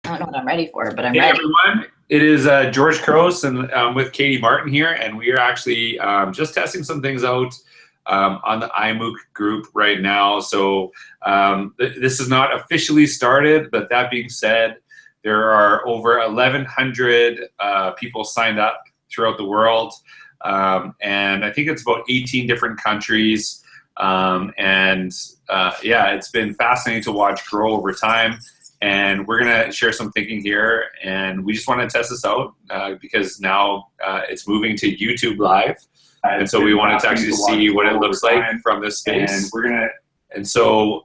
don't know what I'm ready for, but I'm Hey ready. everyone, it is George Couros and with Katie Martin here, and we are actually just testing some things out on the IMMOOC group right now. So this is not officially started, but that being said, there are over 1,100 people signed up throughout the world, and I think it's about 18 different countries. Yeah, it's been fascinating to watch grow over time. And we're going to share some thinking here, and we just want to test this out because now it's moving to YouTube Live, and so we wanted to actually see what it looks like from this space. And so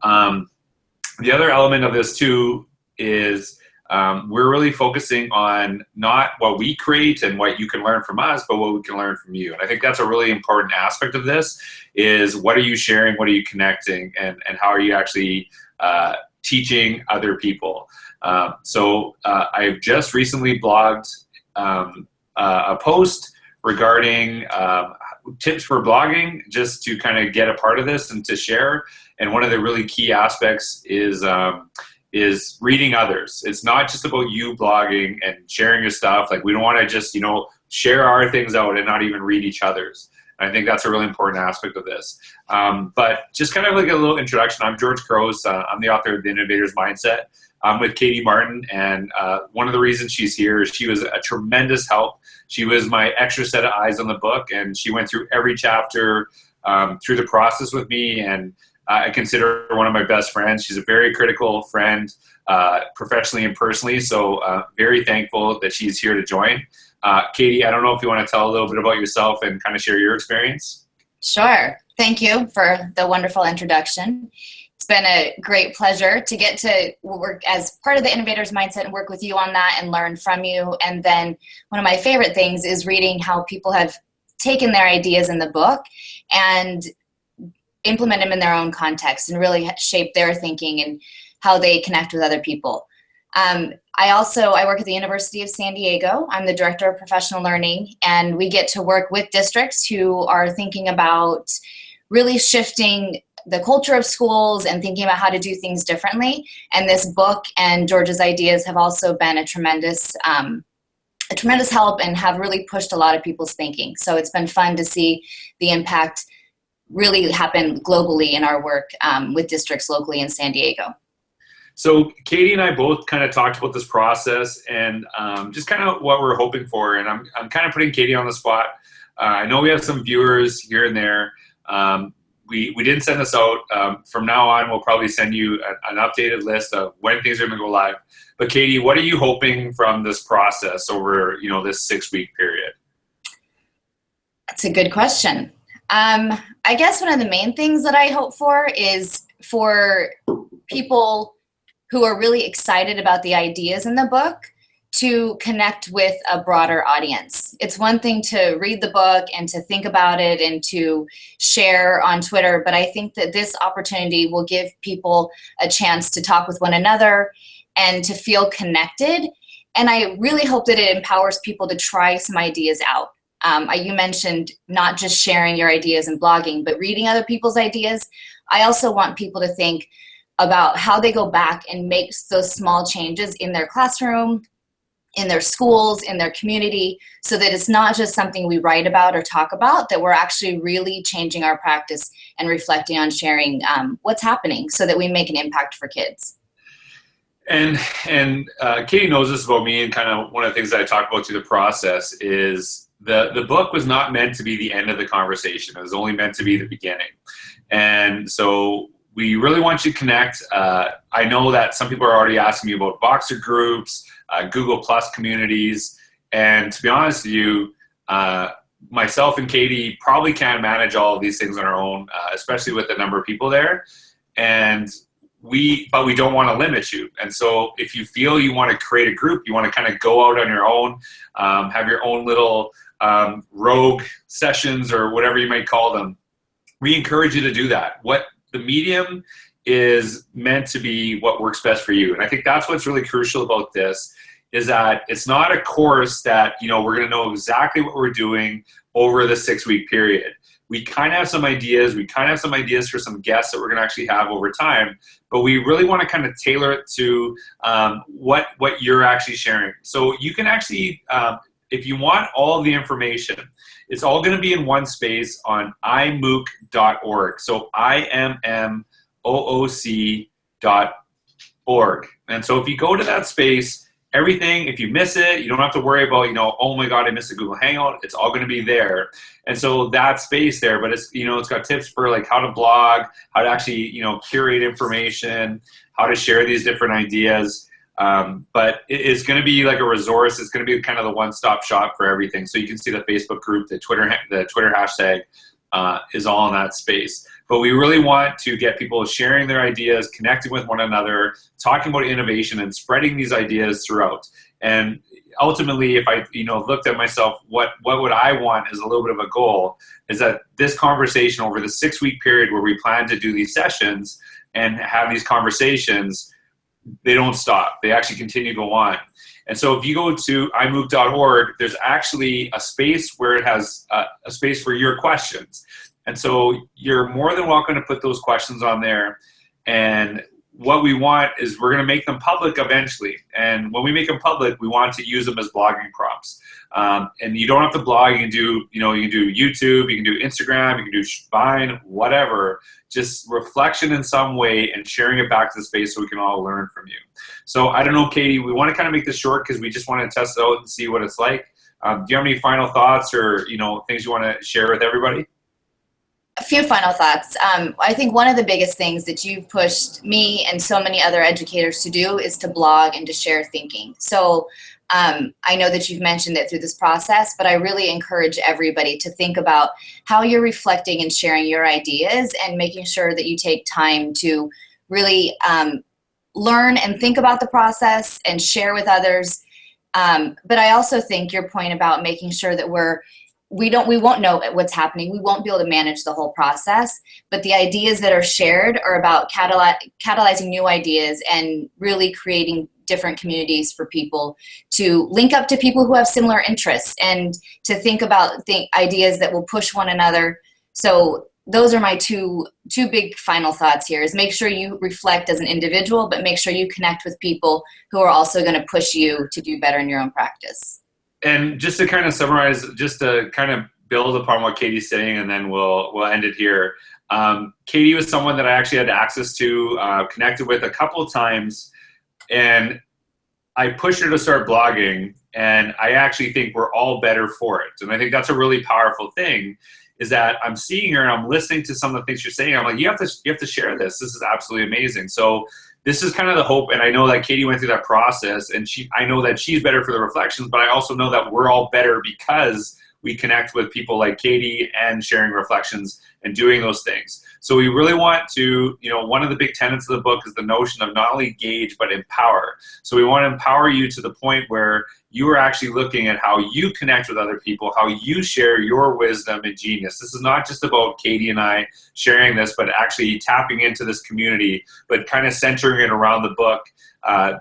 the other element of this too is we're really focusing on not what we create and what you can learn from us, but what we can learn from you. And I think that's a really important aspect of this is what are you sharing, what are you connecting, and how are you actually teaching other people. I've just recently blogged a post regarding tips for blogging, just to kind of get a part of this and to share. And one of the really key aspects is reading others. It's not just about you blogging and sharing your stuff. Like, we don't want to just, share our things out and not even read each other's. I think that's a really important aspect of this. But just kind of like a little introduction, I'm George Couros. I'm the author of The Innovator's Mindset. I'm with Katie Martin, and one of the reasons she's here is she was a tremendous help. She was my extra set of eyes on the book, and she went through every chapter through the process with me, and I consider her one of my best friends. She's a very critical friend, professionally and personally, so very thankful that she's here to join. Katie, I don't know if you want to tell a little bit about yourself and kind of share your experience. Sure. Thank you for the wonderful introduction. It's been a great pleasure to get to work as part of the Innovator's Mindset and work with you on that and learn from you. And then one of my favorite things is reading how people have taken their ideas in the book and implement them in their own context and really shape their thinking and how they connect with other people. I work at the University of San Diego. I'm the Director of Professional Learning, and we get to work with districts who are thinking about really shifting the culture of schools and thinking about how to do things differently. And this book and George's ideas have also been a tremendous help and have really pushed a lot of people's thinking. So it's been fun to see the impact really happen globally in our work with districts locally in San Diego. So Katie and I both kind of talked about this process and just kind of what we're hoping for. And I'm kind of putting Katie on the spot. I know we have some viewers here and there. We didn't send this out. From now on, we'll probably send you an updated list of when things are going to go live. But Katie, what are you hoping from this process over this 6-week period? That's a good question. I guess one of the main things that I hope for is for people who are really excited about the ideas in the book to connect with a broader audience. It's one thing to read the book and to think about it and to share on Twitter, but I think that this opportunity will give people a chance to talk with one another and to feel connected. And I really hope that it empowers people to try some ideas out. You mentioned not just sharing your ideas and blogging, but reading other people's ideas. I also want people to think about how they go back and make those small changes in their classroom, in their schools, in their community, so that it's not just something we write about or talk about, that we're actually really changing our practice and reflecting on sharing what's happening so that we make an impact for kids. And Katie knows this about me, and kind of one of the things that I talk about through the process is the book was not meant to be the end of the conversation. It was only meant to be the beginning. And so we really want you to connect. I know that some people are already asking me about Boxer groups, Google Plus communities, and to be honest with you, myself and Katie probably can't manage all of these things on our own, especially with the number of people there. But we don't want to limit you. And so if you feel you want to create a group, you want to kind of go out on your own, have your own little rogue sessions or whatever you might call them, we encourage you to do that. What the medium is meant to be what works best for you. And I think that's what's really crucial about this, is that it's not a course that, we're going to know exactly what we're doing over the 6-week period. We kind of have some ideas. We kind of have some ideas for some guests that we're going to actually have over time, but we really want to kind of tailor it to what you're actually sharing. So you can actually, if you want all of the information, it's all going to be in one space on IMMOOC.org. So IMMOOC.org. And so if you go to that space, everything, if you miss it, you don't have to worry about, oh my God, I missed a Google Hangout. It's all going to be there. And so that space there, but it's, it's got tips for like how to blog, how to actually, curate information, how to share these different ideas. But it's going to be like a resource. It's going to be kind of the one-stop shop for everything. So you can see the Facebook group, the Twitter hashtag is all in that space. But we really want to get people sharing their ideas, connecting with one another, talking about innovation, and spreading these ideas throughout. And ultimately, if I looked at myself, what would I want as a little bit of a goal is that this conversation over the 6-week period where we plan to do these sessions and have these conversations, they don't stop. They actually continue to go on. And so if you go to IMMOOC.org, there's actually a space where it has a space for your questions. And so you're more than welcome to put those questions on there. And what we want is we're going to make them public eventually. And when we make them public, we want to use them as blogging prompts. And you don't have to blog. You can do, you can do YouTube, you can do Instagram, you can do Vine, whatever. Just reflection in some way and sharing it back to the space so we can all learn from you. So I don't know, Katie, we want to kind of make this short because we just want to test it out and see what it's like. Do you have any final thoughts or, things you want to share with everybody? A few final thoughts. I think one of the biggest things that you've pushed me and so many other educators to do is to blog and to share thinking. So I know that you've mentioned it through this process, but I really encourage everybody to think about how you're reflecting and sharing your ideas and making sure that you take time to really learn and think about the process and share with others. But I also think your point about making sure that we won't know what's happening. We won't be able to manage the whole process, but the ideas that are shared are about catalyzing new ideas and really creating different communities for people to link up to people who have similar interests and to think about the ideas that will push one another. So those are my two big final thoughts here is make sure you reflect as an individual, but make sure you connect with people who are also going to push you to do better in your own practice. And just to kind of summarize, just to kind of build upon what Katie's saying, and then we'll end it here. Katie was someone that I actually had access to, connected with a couple of times, and I pushed her to start blogging, and I actually think we're all better for it. And I think that's a really powerful thing, is that I'm seeing her and I'm listening to some of the things you're saying. I'm like, you have to share this. This is absolutely amazing. So this is kind of the hope, and I know that Katie went through that process, and I know that she's better for the reflections, but I also know that we're all better because we connect with people like Katie and sharing reflections and doing those things. So we really want to, one of the big tenets of the book is the notion of not only engage, but empower. So we want to empower you to the point where you are actually looking at how you connect with other people, how you share your wisdom and genius. This is not just about Katie and I sharing this, but actually tapping into this community, but kind of centering it around the book,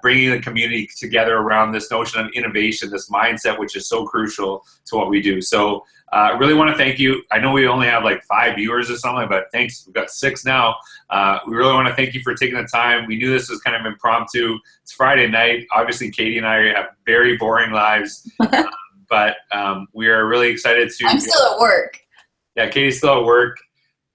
bringing the community together around this notion of innovation, this mindset, which is so crucial to what we do. So I really want to thank you. I know we only have like 5 viewers or something, but thanks. We've got 6 now. We really want to thank you for taking the time. We knew this was kind of impromptu. It's Friday night. Obviously, Katie and I have very boring lives, but we are really excited to. I'm still at work. Yeah, Katie's still at work,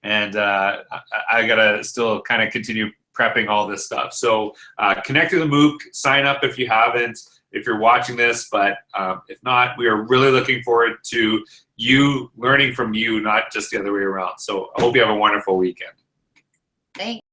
and I got to still kind of continue prepping all this stuff. So connect to the MOOC, sign up if you haven't, if you're watching this, but if not, we are really looking forward to you learning from you, not just the other way around. So I hope you have a wonderful weekend. Thanks.